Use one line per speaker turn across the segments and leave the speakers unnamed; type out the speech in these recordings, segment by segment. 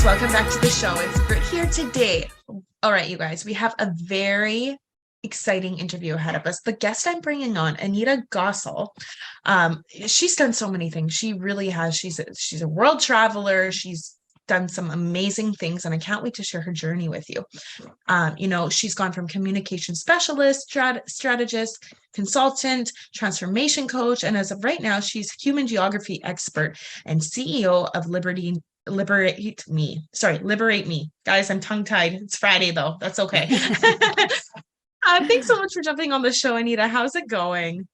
guys, welcome back to the show. It's Britt here today. All right, you guys, we have a very exciting interview ahead of us. The guest I'm bringing on, Anita Gossel, she's done so many things. She really has. She's a world traveler. She's done some amazing things, and I can't wait to share her journey with you. She's gone from communication specialist, strategist, consultant, transformation coach, and as of right now, she's human geography expert and CEO of Liberate Me. Guys, I'm tongue-tied. It's Friday though. That's okay. Thanks so much for jumping on the show, Anita. How's it going?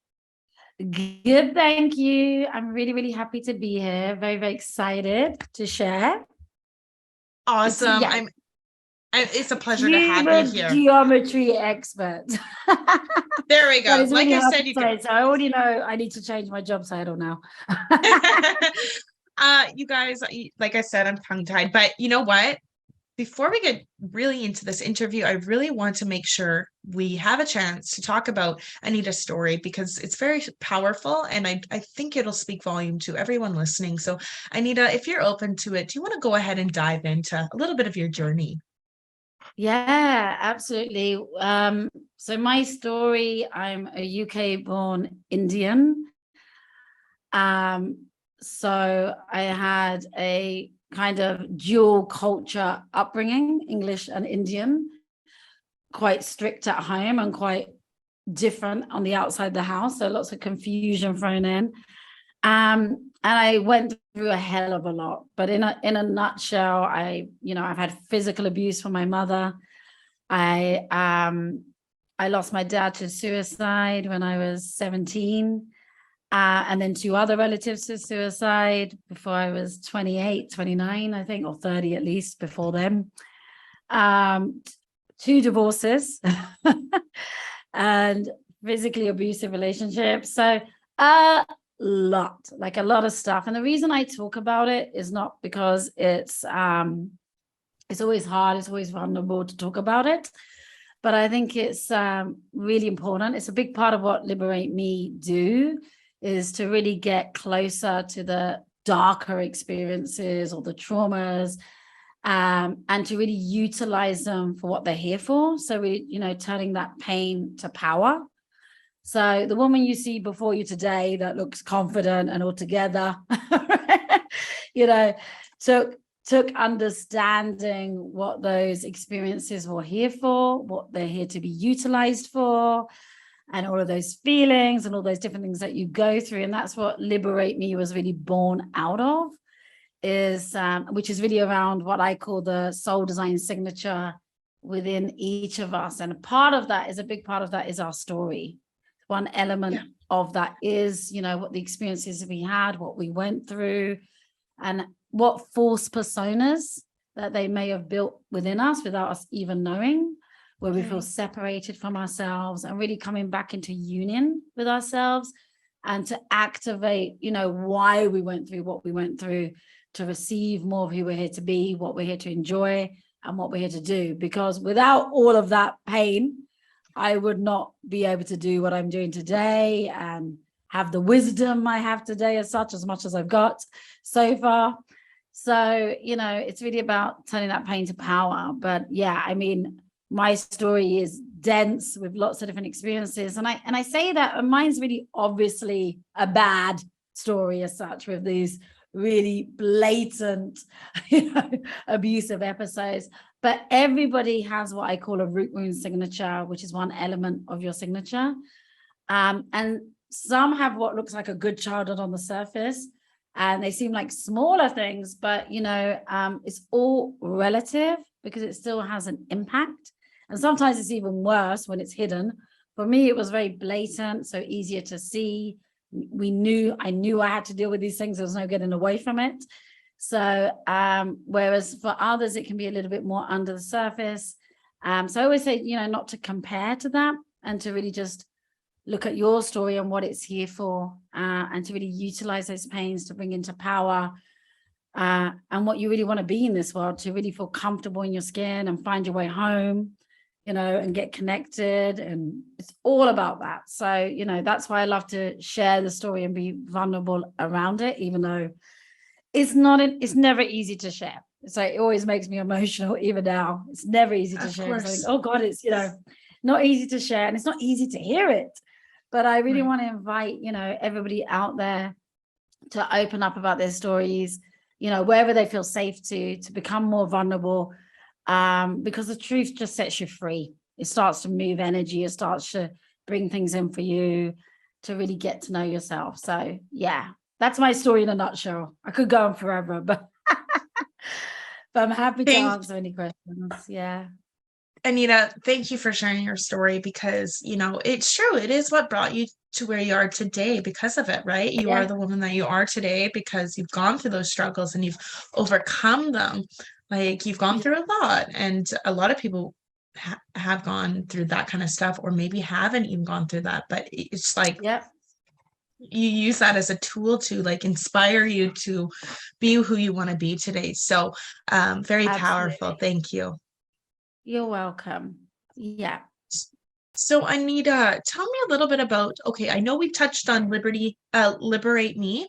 Good, thank you. I'm really, really happy to be here. Very, very excited to share.
Awesome. It's a pleasure to have you here.
Geometry expert.
There we go. Like I said,
so I already know I need to change my job title now.
You guys, like I said, I'm tongue-tied, but you know what? Before we get really into this interview, I really want to make sure we have a chance to talk about Anita's story because it's very powerful and I think it'll speak volume to everyone listening. So Anita, if you're open to it, do you want to go ahead and dive into a little bit of your journey?
Yeah, absolutely. So my story, I'm a UK born Indian. So I had a kind of dual culture upbringing, English and Indian, quite strict at home and quite different on the outside the house. So lots of confusion thrown in. And I went through a hell of a lot, but in a nutshell, I've had physical abuse from my mother. I lost my dad to suicide when I was 17. And then 2 other relatives to suicide before I was 28, 29, I think, or 30 at least before then. 2 divorces and physically abusive relationships. So a lot of stuff. And the reason I talk about it is not because it's always hard, it's always vulnerable to talk about it. But I think it's really important. It's a big part of what Liberate Me do, is to really get closer to the darker experiences or the traumas, and to really utilize them for what they're here for. So turning that pain to power. So the woman you see before you today that looks confident and all together, took understanding what those experiences were here for, what they're here to be utilized for, and all of those feelings and all those different things that you go through. And that's what Liberate Me was really born out of, which is really around what I call the soul design signature within each of us. And a big part of that is our story. One element of that is, what the experiences we had, what we went through, and what false personas that they may have built within us without us even knowing, where we feel separated from ourselves, and really coming back into union with ourselves and to activate, why we went through what we went through, to receive more of who we're here to be, what we're here to enjoy, and what we're here to do. Because without all of that pain, I would not be able to do what I'm doing today and have the wisdom I have today as much as I've got so far. So, it's really about turning that pain to power. But my story is dense with lots of different experiences. And I say that, and mine's really obviously a bad story as such, with these really blatant, abusive episodes. But everybody has what I call a root wound signature, which is one element of your signature. And some have what looks like a good childhood on the surface, and they seem like smaller things, but it's all relative because it still has an impact. And sometimes it's even worse when it's hidden. For me, it was very blatant, so easier to see. I knew I had to deal with these things. There was no getting away from it. So whereas for others, it can be a little bit more under the surface. So I always say, not to compare to that, and to really just look at your story and what it's here for, and to really utilize those pains to bring into power and what you really want to be in this world, to really feel comfortable in your skin and find your way home, and get connected. And it's all about that. So, that's why I love to share the story and be vulnerable around it, even though it's never easy to share. So it always makes me emotional, even now. It's never easy to
Of
share. I think,
course.
oh God, it's, not easy to share, and it's not easy to hear it. But I really
Right.
want to invite, everybody out there to open up about their stories, wherever they feel safe to become more vulnerable. Because the truth just sets you free. It starts to move energy. It starts to bring things in for you to really get to know yourself. So yeah, that's my story in a nutshell. I could go on forever, but I'm happy to
Thank
answer any questions. Yeah.
Anita, thank you for sharing your story because, it's true. It is what brought you to where you are today because of it, right? You are
Yeah.
the woman that you are today because you've gone through those struggles and you've overcome them. Like you've gone
Yeah.
through a lot, and a lot of people have gone through that kind of stuff, or maybe haven't even gone through that. But it's like
Yeah.
you use that as a tool to like inspire you to be who you want to be today. So, very powerful.
Absolutely.
Thank you.
You're welcome. Yeah.
So Anita, tell me a little bit about, okay, I know we touched on liberate me.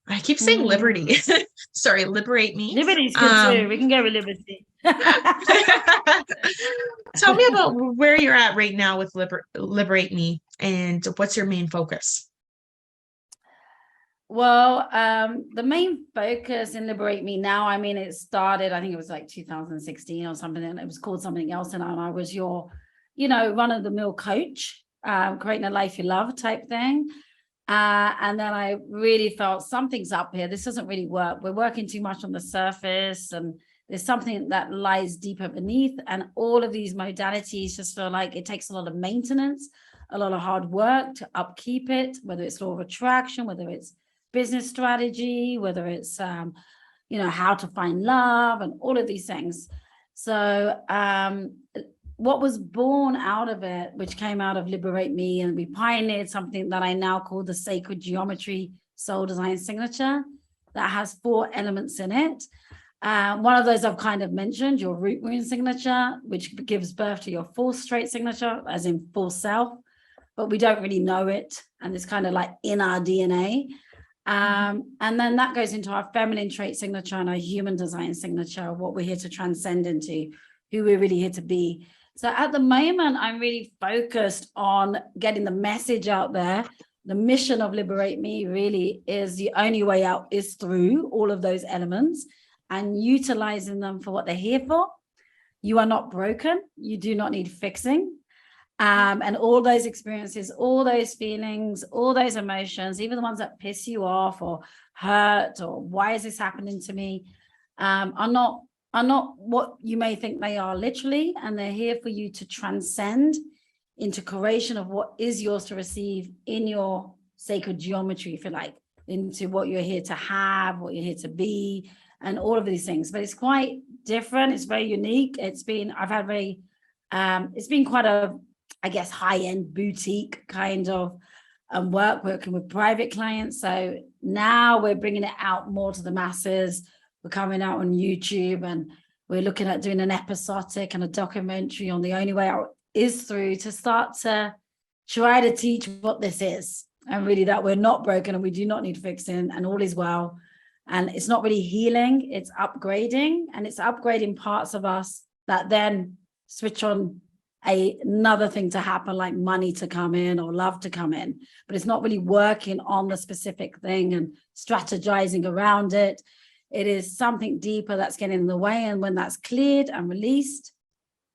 I keep saying liberty.
Mm.
Sorry, liberate me.
Liberty's good too.
Um,
We can go with liberty.
tell me about where you're at right now with liberate me and what's your main focus?
Well, the main focus in Liberate Me now, I mean, it started, I think it was like 2016 or something, and it was called something else. And I was your, run-of-the-mill coach, creating a life you love type thing. And then I really felt something's up here. This doesn't really work. We're working too much on the surface, and there's something that lies deeper beneath. And all of these modalities just feel like it takes a lot of maintenance, a lot of hard work to upkeep it, whether it's law of attraction, whether it's business strategy, whether it's how to find love and all of these things. So what was born out of it, which came out of Liberate Me, and we pioneered something that I now call the Sacred Geometry Soul Design Signature that has 4 elements in it. One of those I've kind of mentioned, your root wound signature, which gives birth to your 4th straight signature, as in full self, but we don't really know it. And it's kind of like in our DNA. And then that goes into our feminine trait signature and our human design signature, what we're here to transcend into, who we're really here to be. So at the moment, I'm really focused on getting the message out there. The mission of Liberate Me really is the only way out is through all of those elements and utilizing them for what they're here for. You are not broken. You do not need fixing. And all those experiences, all those feelings, all those emotions, even the ones that piss you off or hurt or why is this happening to me, are not what you may think they are literally, and they're here for you to transcend into creation of what is yours to receive in your sacred geometry, if you like, into what you're here to have, what you're here to be, and all of these things. But it's quite different. It's very unique. It's been quite a, I guess, high-end boutique kind of working with private clients. So now we're bringing it out more to the masses. We're coming out on YouTube, and we're looking at doing an episodic and a documentary on the only way out is through, to start to try to teach what this is, and really that we're not broken and we do not need fixing, and all is well. And it's not really healing, it's upgrading, and it's upgrading parts of us that then switch on another thing to happen, like money to come in or love to come in. But it's not really working on the specific thing and strategizing around it. It is something deeper that's getting in the way. And when that's cleared and released,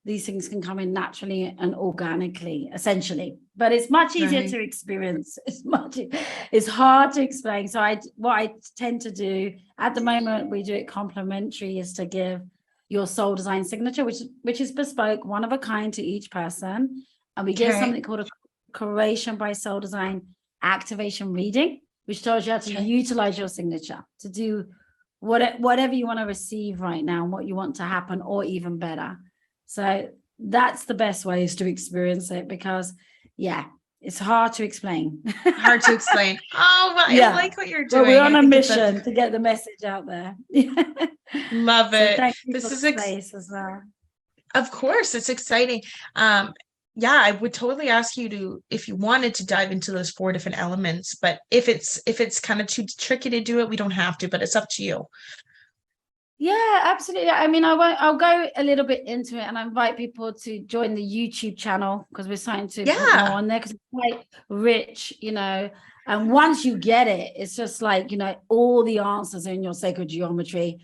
these things can come in naturally and organically, essentially. But it's much easier to experience. It's hard to explain. So what I tend to do at the moment, we do it complimentary, is to give your soul design signature, which is bespoke, one of a kind to each person. And we give something called a Creation by Soul Design activation reading, which tells you how to utilize your signature to do whatever you want to receive right now and what you want to happen, or even better. So that's the best way, is to experience it, because it's hard to explain.
Hard to explain. Oh, well, I like what you're doing.
But we're on a mission to get the message out there.
Love it.
So thank you
This
for
is
the space as well.
Of course, it's exciting. I would totally ask you to, if you wanted to dive into those 4 different elements, but if it's kind of too tricky to do it, we don't have to, but it's up to you.
Yeah, absolutely. I mean, I'll go a little bit into it, and I invite people to join the YouTube channel because we're starting to put more
Yeah.
on there because it's quite rich, you know. And once you get it, it's just like, you know, all the answers in your sacred geometry,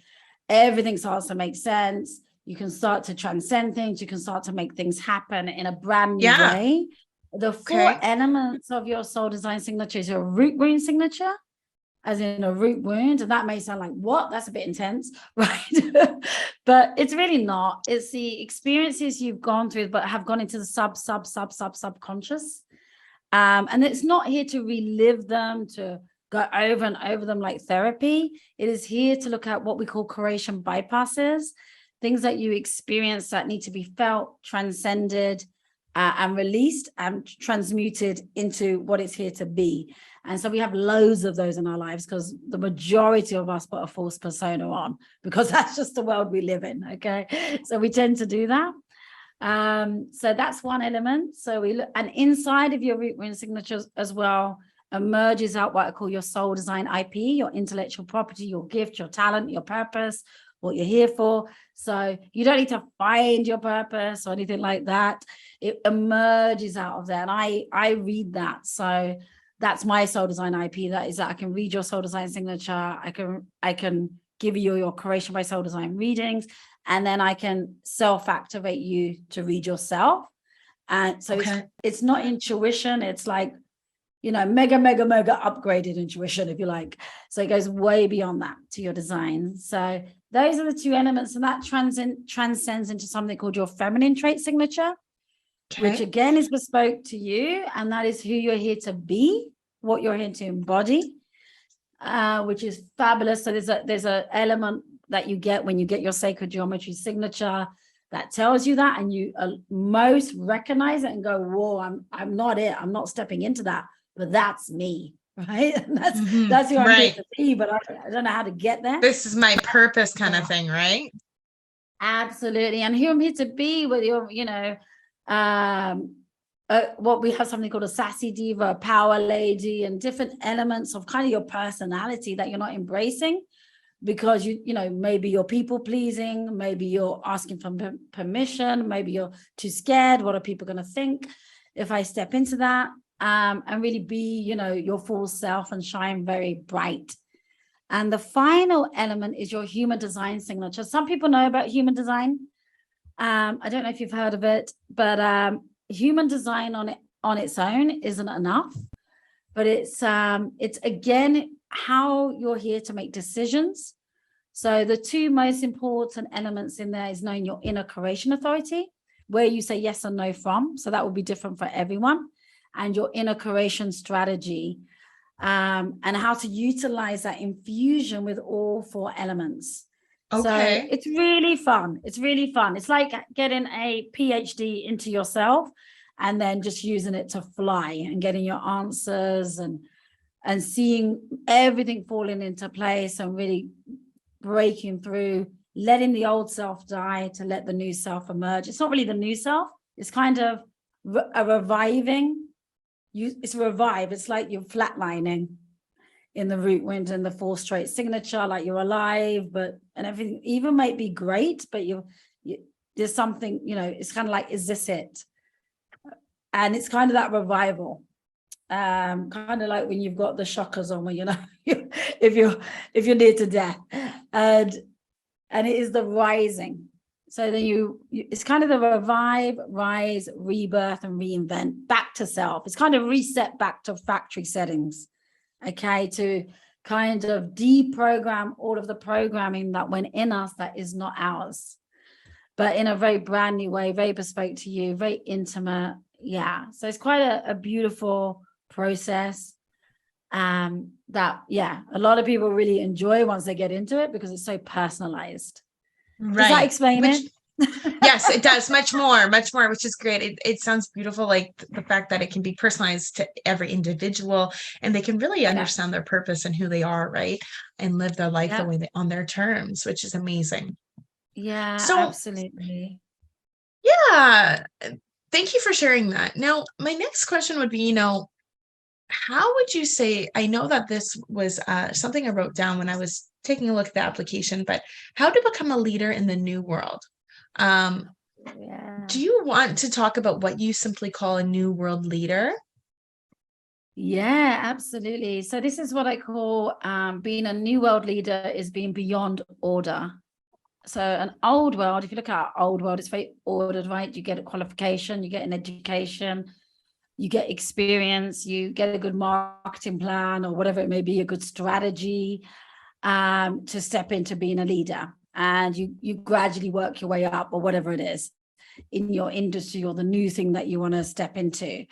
everything starts to make sense. You can start to transcend things, you can start to make things happen in a brand new
Yeah.
way. The four
Okay.
elements of your soul design signature is your root rune signature, as in a root wound. And that may sound like, what? That's a bit intense, right? But it's really not. It's the experiences you've gone through, but have gone into the subconscious. And it's not here to relive them, to go over and over them like therapy. It is here to look at what we call creation bypasses, things that you experience that need to be felt, transcended, and released and transmuted into what it's here to be. And so we have loads of those in our lives because the majority of us put a false persona on because that's just the world we live in. Okay. So we tend to do that. So that's one element. So we look, and inside of your root rune signatures as well emerges out what I call your soul design IP, your intellectual property, your gift, your talent, your purpose, what you're here for. So you don't need to find your purpose or anything like that. It emerges out of there. And I read that. So that's my soul design IP. That is that I can read your soul design signature. I can give you your creation by soul design readings, and then I can self-activate you to read yourself. And so it's not intuition. It's like, you know, mega upgraded intuition, if you like. So it goes way beyond that to your design. So those are the two elements, and that transcends into something called your feminine trait signature, which again is bespoke to you, and that is who you're here to be, what you're here to embody, which is fabulous. So there's a element that you get when you get your sacred geometry signature that tells you that, and you most recognize it and go, whoa, I'm not it. I'm not stepping into that, but that's me, right? And that's who I'm here to be, but I don't know how to get there.
This is my purpose kind of thing, right?
Absolutely. And who I'm here to be with your, you know, what we have something called a sassy diva, a power lady, and different elements of kind of your personality that you're not embracing because you know, maybe you're people pleasing, maybe you're asking for permission, maybe you're too scared. What are people going to think if I step into that? And really be, you know, your full self and shine very bright. And the final element is your human design signature. Some people know about human design. I don't know if you've heard of it, but human design on its own isn't enough. But it's again how you're here to make decisions. So the two most important elements in there is knowing your inner creation authority, where you say yes and no from. So that will be different for everyone, and your inner creation strategy. And how to utilize that infusion with all four elements. So it's really fun. It's really fun. It's like getting a PhD into yourself and then just using it to fly and getting your answers and seeing everything falling into place and really breaking through, letting the old self die to let the new self emerge. It's not really the new self. It's kind of a reviving. It's revive. It's like you're flatlining in the root wind and the 4 straight signature, like you're alive, and everything even might be great, but you there's something, you know, it's kind of like, is this it? And it's kind of that revival, kind of like when you've got the shockers on, when you know if you're near to death, and it is the rising. So then it's kind of the revive, rise, rebirth, and reinvent back to self. It's kind of reset back to factory settings, okay, to kind of deprogram all of the programming that went in us that is not ours, but in a very brand new way, very bespoke to you, very intimate. Yeah. So it's quite a beautiful process that, yeah, a lot of people really enjoy once they get into it because it's so personalized. Right. Does that explain it?
Yes, it does. Much more, which is great. It sounds beautiful. Like the fact that it can be personalized to every individual and they can really understand their purpose and who they are, right? And live their life the way on their terms, which is amazing.
Yeah, so, absolutely.
Yeah. Thank you for sharing that. Now, my next question would be, you know, how would you say, I know that this was something I wrote down when I was taking a look at the application, but how to become a leader in the new world.
Yeah.
Do you want to talk about what you simply call a new world leader?
Yeah, absolutely. So this is what I call being a new world leader is being beyond order. So an old world, if you look at our old world, it's very ordered, right? You get a qualification, you get an education, you get experience, you get a good marketing plan or whatever it may be, a good strategy to step into being a leader. And you gradually work your way up or whatever it is in your industry or the new thing that you want to step into.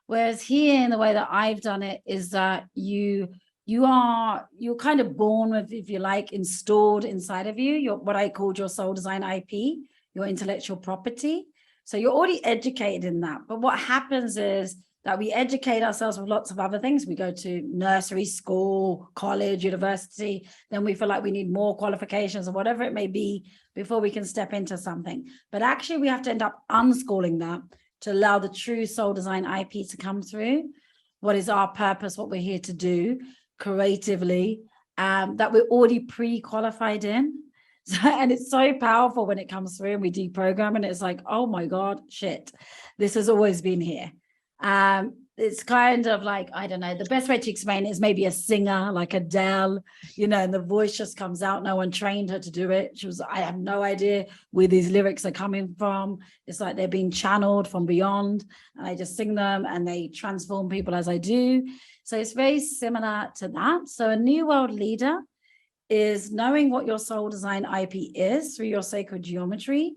Whereas here, in the way that I've done it, is that you're kind of born with, if you like, installed inside of you, your what I called your soul design IP, your intellectual property. So you're already educated in that. But what happens is that we educate ourselves with lots of other things. We go to nursery, school, college, university, then we feel like we need more qualifications or whatever it may be before we can step into something. But actually, we have to end up unschooling that to allow the true soul design IP to come through. What is our purpose, what we're here to do creatively, that we're already pre-qualified in. So, and it's so powerful when it comes through and we deprogram and it's like, oh my God, shit, this has always been here. It's kind of like, I don't know, the best way to explain it is maybe a singer like Adele, and the voice just comes out. No one trained her to do it. I have no idea where these lyrics are coming from. It's like they're being channeled from beyond and I just sing them and they transform people as I do. So it's very similar to that. So a new world leader is knowing what your soul design IP is through your sacred geometry.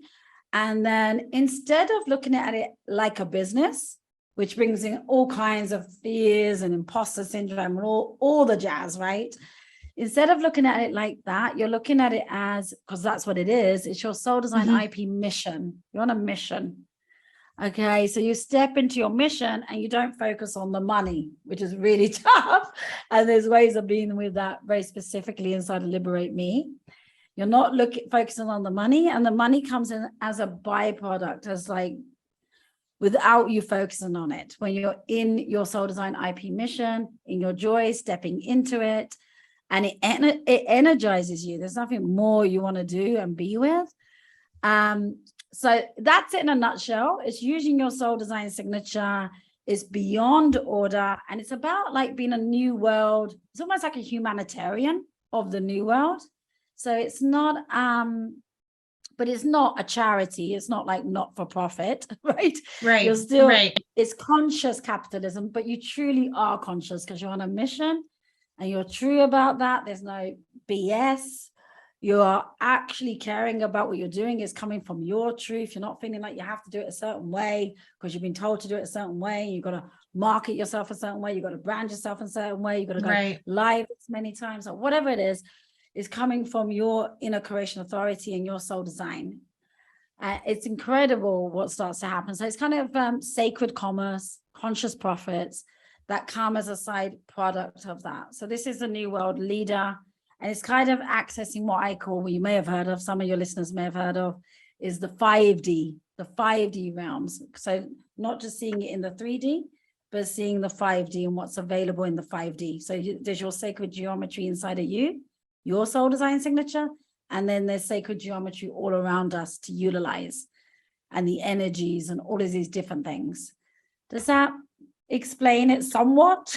And then instead of looking at it like a business, which brings in all kinds of fears and imposter syndrome and all the jazz, right? Instead of looking at it like that, you're looking at it as, because that's what it is, it's your soul design IP mission. You're on a mission. Okay, so you step into your mission and you don't focus on the money, which is really tough. And there's ways of being with that very specifically inside of Liberate Me. You're not focusing on the money, and the money comes in as a byproduct, as like without you focusing on it. When you're in your soul design IP mission, in your joy, stepping into it, and it energizes you. There's nothing more you want to do and be with. So that's it in a nutshell. It's using your soul design signature. It's beyond order. And it's about like being a new world. It's almost like a humanitarian of the new world. So it's not, but it's not a charity. It's not like not for profit, right?
Right.
You're still,
right.
It's conscious capitalism, but you truly are conscious because you're on a mission and you're true about that. There's no BS. You are actually caring about what you're doing is coming from your truth. You're not feeling like you have to do it a certain way because you've been told to do it a certain way. You've got to market yourself a certain way. You've got to brand yourself in a certain way. You've got to go live as many times or whatever it is coming from your inner creation authority and your soul design. It's incredible what starts to happen. So it's kind of sacred commerce, conscious profits that come as a side product of that. So this is a new world leader. And it's kind of accessing what I call, what you may have heard of, some of your listeners may have heard of, is the 5D realms. So not just seeing it in the 3D, but seeing the 5D and what's available in the 5D. So there's your sacred geometry inside of you, your soul design signature, and then there's sacred geometry all around us to utilize, and the energies and all of these different things. Does that explain it somewhat?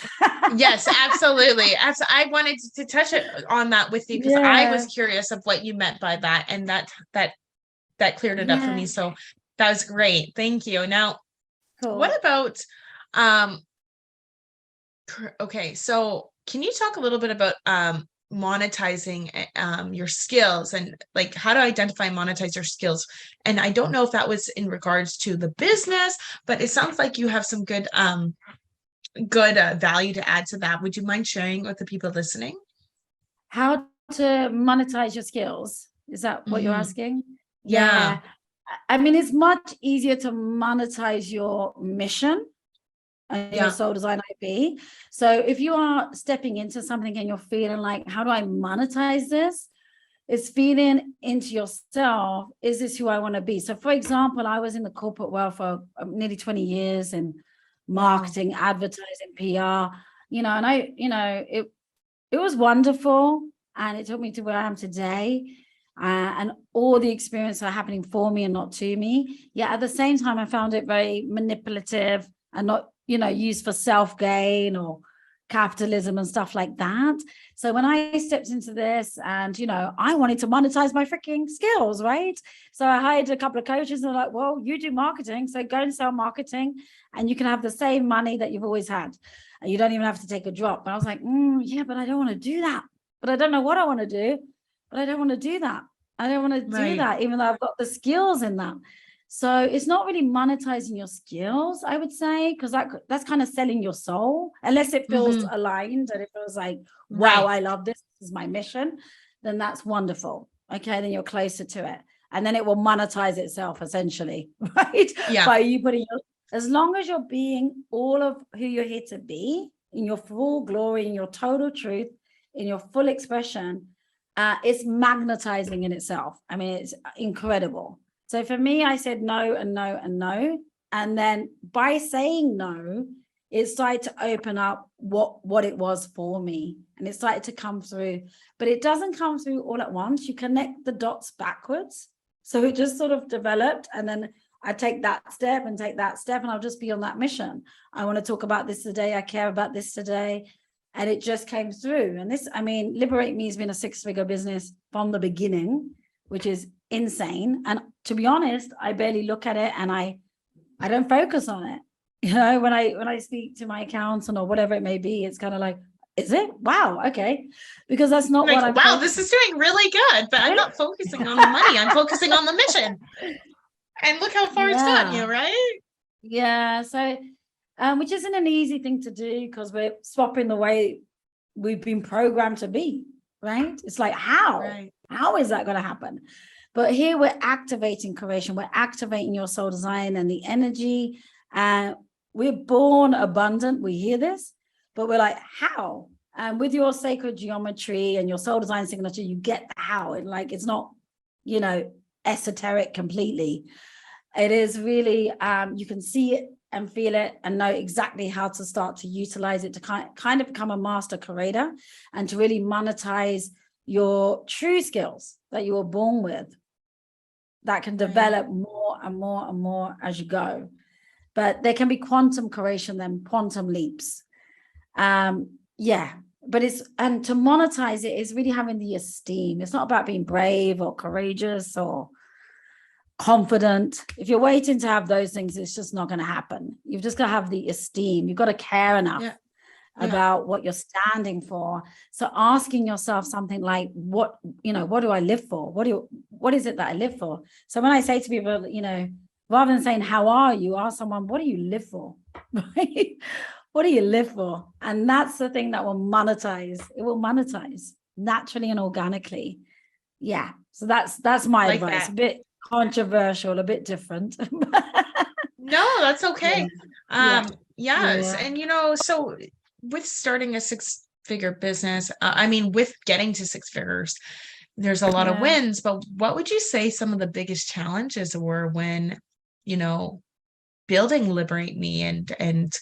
Yes, absolutely. I wanted to touch on that with you because I was curious of what you meant by that, and that cleared it up for me. So that was great. Thank you. Now, what about okay, so can you talk a little bit about monetizing your skills and like how to identify and monetize your skills? And I don't know if that was in regards to the business, but it sounds like you have some good value to add to that. Would you mind sharing with the people listening?
How to monetize your skills? Is that what you're asking?
Yeah.
I mean, it's much easier to monetize your mission and your soul design IP. So if you are stepping into something and you're feeling like, how do I monetize this? It's feeling into yourself. Is this who I want to be? So for example, I was in the corporate world for nearly 20 years in marketing, advertising, PR, and it was wonderful. and it took me to where I am today. And all the experiences are happening for me and not to me. Yet at the same time, I found it very manipulative and not, used for self-gain or capitalism and stuff like that. So when I stepped into this and, I wanted to monetize my freaking skills, right? So I hired a couple of coaches and they're like, well, you do marketing, so go and sell marketing and you can have the same money that you've always had. And you don't even have to take a drop. And I was like, yeah, but I don't want to do that. But I don't know what I want to do. But I don't want to do that. I don't want to do that, even though I've got the skills in that. So it's not really monetizing your skills, I would say, because that's kind of selling your soul, unless it feels aligned and it feels like, wow, I love this. This is my mission. Then that's wonderful. Okay, then you're closer to it. And then it will monetize itself essentially, right?
Yeah.
By you putting as long as you're being all of who you're here to be in your full glory, in your total truth, in your full expression, it's magnetizing in itself. I mean, it's incredible. So for me, I said no and no and no. And then by saying no, it started to open up what it was for me. And it started to come through. But it doesn't come through all at once. You connect the dots backwards. So it just sort of developed. And then I take that step and take that step. And I'll just be on that mission. I want to talk about this today. I care about this today. And it just came through. And this, Liberate Me has been a 6-figure business from the beginning, which is insane. And to be honest, I barely look at it and I don't focus on it. When I speak to my accountant or whatever it may be, it's kind of like, is it? Wow. Okay. Because that's not
like,
what I'm
wow, this is doing really good, but I'm not focusing on the money. I'm focusing on the mission. And look how far it's gotten you, right?
Yeah. So which isn't an easy thing to do because we're swapping the way we've been programmed to be, right? It's like, how is that going to happen? But here we're activating creation. We're activating your soul design and the energy. And we're born abundant. We hear this, but we're like, how? And with your sacred geometry and your soul design signature, you get the how. And like, it's not, esoteric completely. It is really, you can see it and feel it and know exactly how to start to utilize it to kind of become a master creator and to really monetize your true skills that you were born with that can develop more and more and more as you go. But there can be quantum creation, then quantum leaps. But and to monetize it is really having the esteem. It's not about being brave or courageous or confident. If you're waiting to have those things, it's just not going to happen. You've just got to have the esteem. You've got to care enough about what you're standing for. So asking yourself something like, what do I live for? What is it that I live for? So when I say to people, rather than saying, how are you? Ask someone, what do you live for? Right? What do you live for? And that's the thing that will monetize. It will monetize naturally and organically. Yeah. So that's my advice. A bit controversial, a bit different.
No, that's okay. Yes. And so with starting a 6-figure business, with getting to 6 figures, there's a lot of wins, but what would you say some of the biggest challenges were when, building Liberate Me and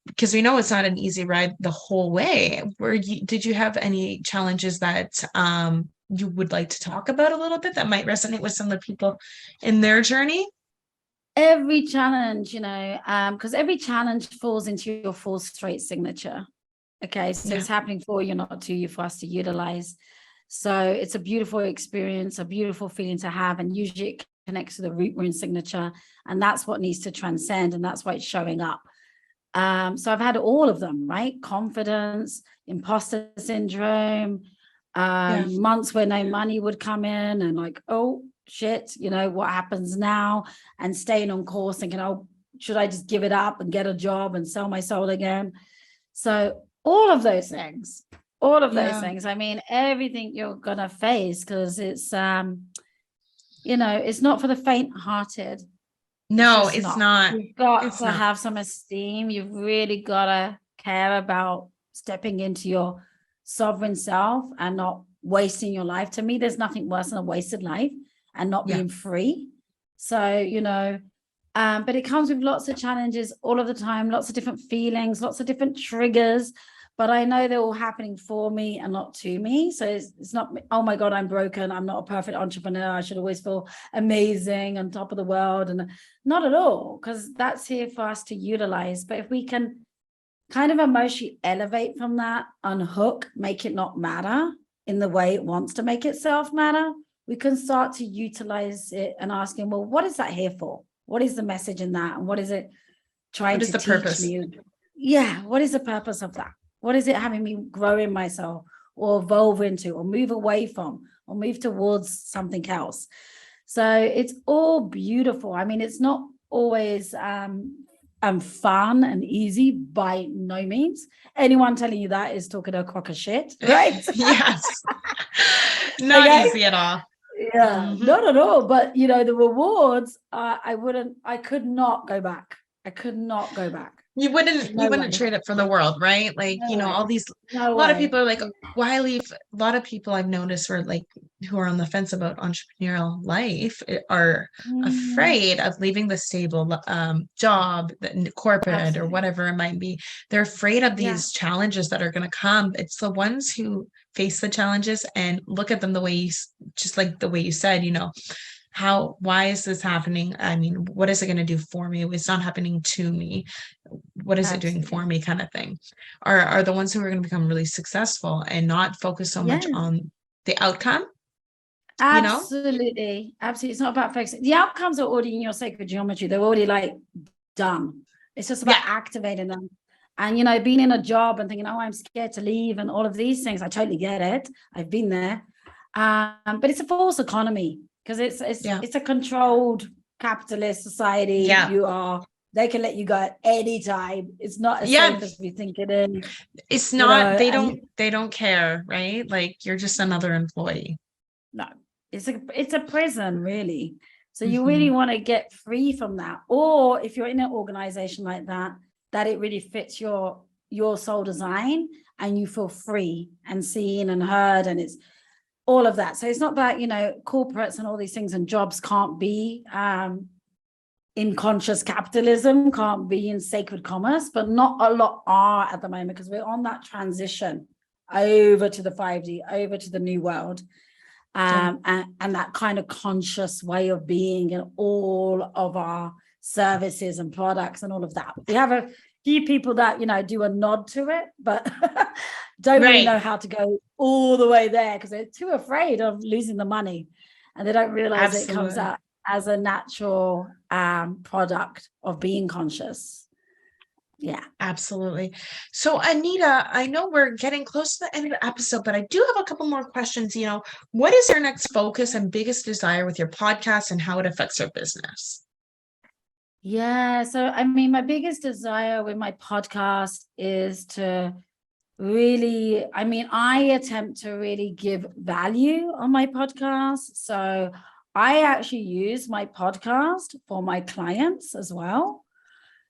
because we know it's not an easy ride the whole way. Did you have any challenges that you would like to talk about a little bit that might resonate with some of the people in their journey?
Every challenge, because every challenge falls into your full straight signature. Okay, so it's happening for you, not to you, for us to utilize. So it's a beautiful experience, a beautiful feeling to have, and usually it connects to the root rune signature, and that's what needs to transcend, and that's why it's showing up. So I've had all of them, right? Confidence, imposter syndrome, months where no money would come in and like, oh shit, what happens now? And staying on course thinking, oh, should I just give it up and get a job and sell my soul again? So all of those things, everything you're gonna face, because it's it's not for the faint-hearted.
No, it's not.
You've got to have some esteem. You've really got to care about stepping into your sovereign self and not wasting your life. To me, there's nothing worse than a wasted life and not being free. So, but it comes with lots of challenges all of the time, lots of different feelings, lots of different triggers. but I know they're all happening for me and not to me. So it's not, oh my God, I'm broken, I'm not a perfect entrepreneur, I should always feel amazing on top of the world. And not at all, because that's here for us to utilize. But if we can kind of emotionally elevate from that, unhook, make it not matter in the way it wants to make itself matter, we can start to utilize it and asking, well, what is that here for? What is the message in that? And what is it trying
What is
to
the
teach
purpose?
me? Yeah, what is the purpose of that? What is it having me grow in myself or evolve into or move away from or move towards something else? So it's all beautiful. I mean, it's not always fun and easy by no means. Anyone telling you that is talking a crock of shit, right?
Yes. Not
Okay?
easy at all.
Yeah, not at all. But you know, the rewards, I could not go back. I could not go back.
You
No
wouldn't
way.
trade it for the world, right? Like,
No
you know, all
way.
these,
No
a lot of
way.
people are like, why leave? A lot of people I've noticed are like, who are on the fence about entrepreneurial life are afraid of leaving the stable job, corporate or
Absolutely.
whatever it might be. They're afraid of
Yeah.
these challenges that are going to come. It's the ones who face the challenges and look at them the way just like the way you said, you know, why is this happening? I mean, what is it going to do for me? It's not happening to me. What is it doing for
Absolutely.
me, kind of thing, are the ones who are going to become really successful and not focus so much
Yes.
on the outcome, you know?
Absolutely. Absolutely. It's not about focusing. The outcomes are already in your sacred geometry. They're already like done. It's just about
Yeah.
activating them. And, you know, being in a job and thinking, oh, I'm scared to leave and all of these things. I totally get it. I've been there. But it's a false economy because it's a controlled capitalist society.
Yeah.
They can let you go at any time. It's not as
Yeah.
safe as we think it is.
It's
You
not,
know,
they don't care, right? Like you're just another employee.
no, it's a prison, really. So you really
Mhm.
want to get free from that. Or if you're in an organization like that, that it really fits your soul design and you feel free and seen and heard, and it's all of that. So it's not that, you know, corporates and all these things and jobs can't be in conscious capitalism, can't be in sacred commerce, but not a lot are at the moment because we're on that transition over to the 5D, over to the new world. And that kind of conscious way of being in all of our services and products and all of that. We have a few people that, you know, do a nod to it, but don't really know how to go all the way there because they're too afraid of losing the money and they don't realize it comes out as a natural product of being conscious. Yeah.
Absolutely. So Anita, I know we're getting close to the end of the episode, but I do have a couple more questions. You know, what is your next focus and biggest desire with your podcast and how it affects your business?
Yeah. So, I mean, my biggest desire with my podcast is to really, I mean, I attempt to really give value on my podcast. So I actually use my podcast for my clients as well.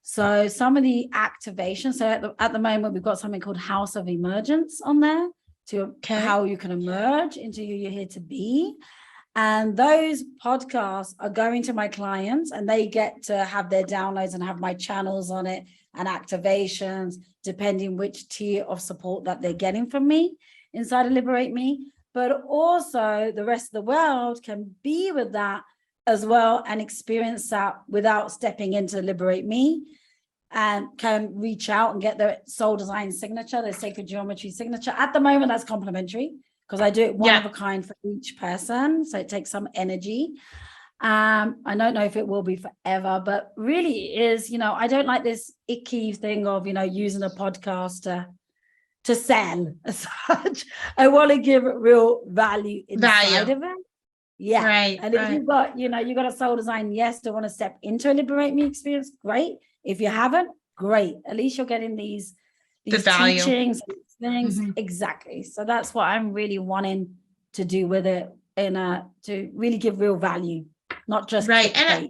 So some of the activation, so at the moment, we've got something called House of Emergence on there to how you can emerge into who you're here to be. And those podcasts are going to my clients and they get to have their downloads and have my channels on it and activations, depending which tier of support that they're getting from me inside of Liberate Me. But also the rest of the world can be with that as well and experience that without stepping into Liberate Me, and can reach out and get their soul design signature, their sacred geometry signature. At the moment, that's complimentary because I do it one of a kind for each person. So it takes some energy. I don't know if it will be forever, but really it is, you know, I don't like this icky thing of, you know, using a podcast to sell as such. I want to give real value inside of it. Yeah.
Right.
And if you've got, you know, you got a soul design, yes, to want to step into a Liberate Me experience, great. If you haven't, great. At least you're getting these teachings, things. Exactly. So that's what I'm really wanting to do with it, to really give real value, not just clickbait.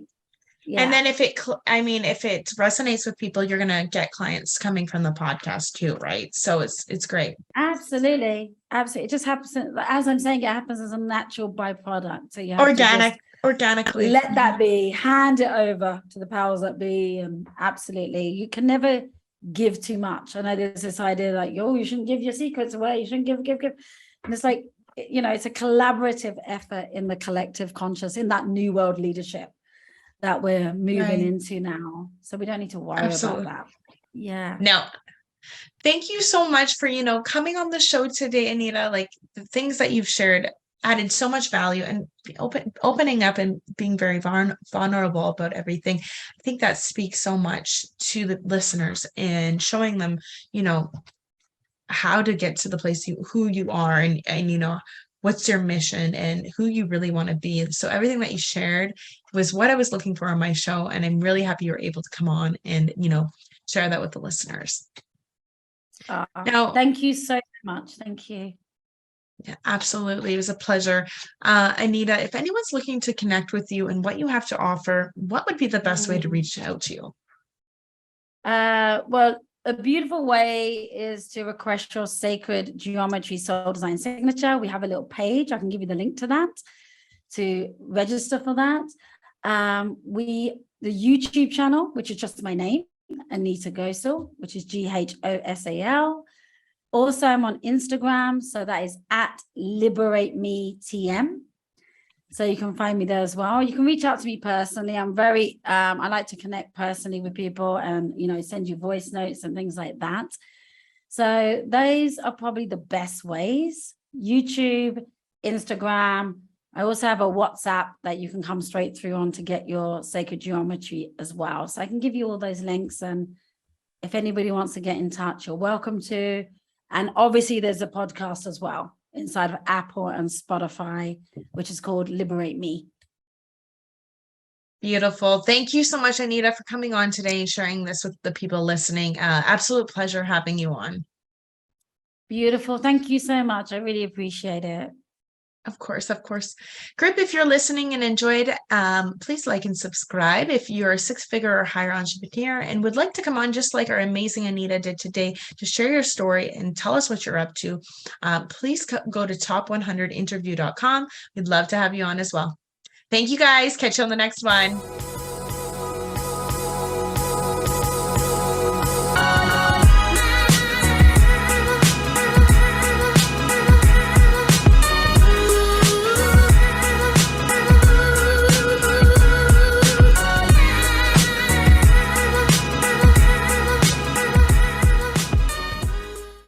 And then if it resonates with people, you're going to get clients coming from the podcast too, right? So it's great.
Absolutely. It just happens, as I'm saying, it happens as a natural byproduct. So you have
organically
let that be, hand it over to the powers that be. And absolutely, you can never give too much. I know there's this idea like, oh, you shouldn't give your secrets away. You shouldn't give. And it's like, it's a collaborative effort in the collective conscious, in that new world leadership that we're moving into now. So we don't need to worry about that. Yeah.
No. Thank you so much for, coming on the show today, Anita. Like, the things that you've shared added so much value, and opening up and being very vulnerable about everything. I think that speaks so much to the listeners, and showing them, how to get to the place who you are, and what's your mission and who you really want to be. So everything that you shared was what I was looking for on my show, and I'm really happy you were able to come on and share that with the listeners.
Now, thank you so much. Thank you.
Yeah, absolutely. It was a pleasure. Anita, if anyone's looking to connect with you and what you have to offer, what would be the best way to reach out to you?
Well, a beautiful way is to request your sacred geometry soul design signature. We have a little page. I can give you the link to that to register for that. The YouTube channel, which is just my name, Anita Gosal, which is GHOSAL. Also, I'm on Instagram, so that is at LiberateMeTM. So you can find me there as well. You can reach out to me personally. I'm very, I like to connect personally with people and, send you voice notes and things like that. So those are probably the best ways. YouTube, Instagram. I also have a WhatsApp that you can come straight through on to get your sacred geometry as well. So I can give you all those links. And if anybody wants to get in touch, you're welcome to. And obviously there's a podcast as well inside of Apple and Spotify, which is called Liberate Me.
Beautiful. Thank you so much, Anita, for coming on today and sharing this with the people listening. Absolute pleasure having you on.
Beautiful. Thank you so much. I really appreciate it.
Of course, of course. Group, if you're listening and enjoyed, please like and subscribe. If you're a six-figure or higher entrepreneur and would like to come on just like our amazing Anita did today to share your story and tell us what you're up to, please go to top100interview.com. We'd love to have you on as well. Thank you, guys. Catch you on the next one.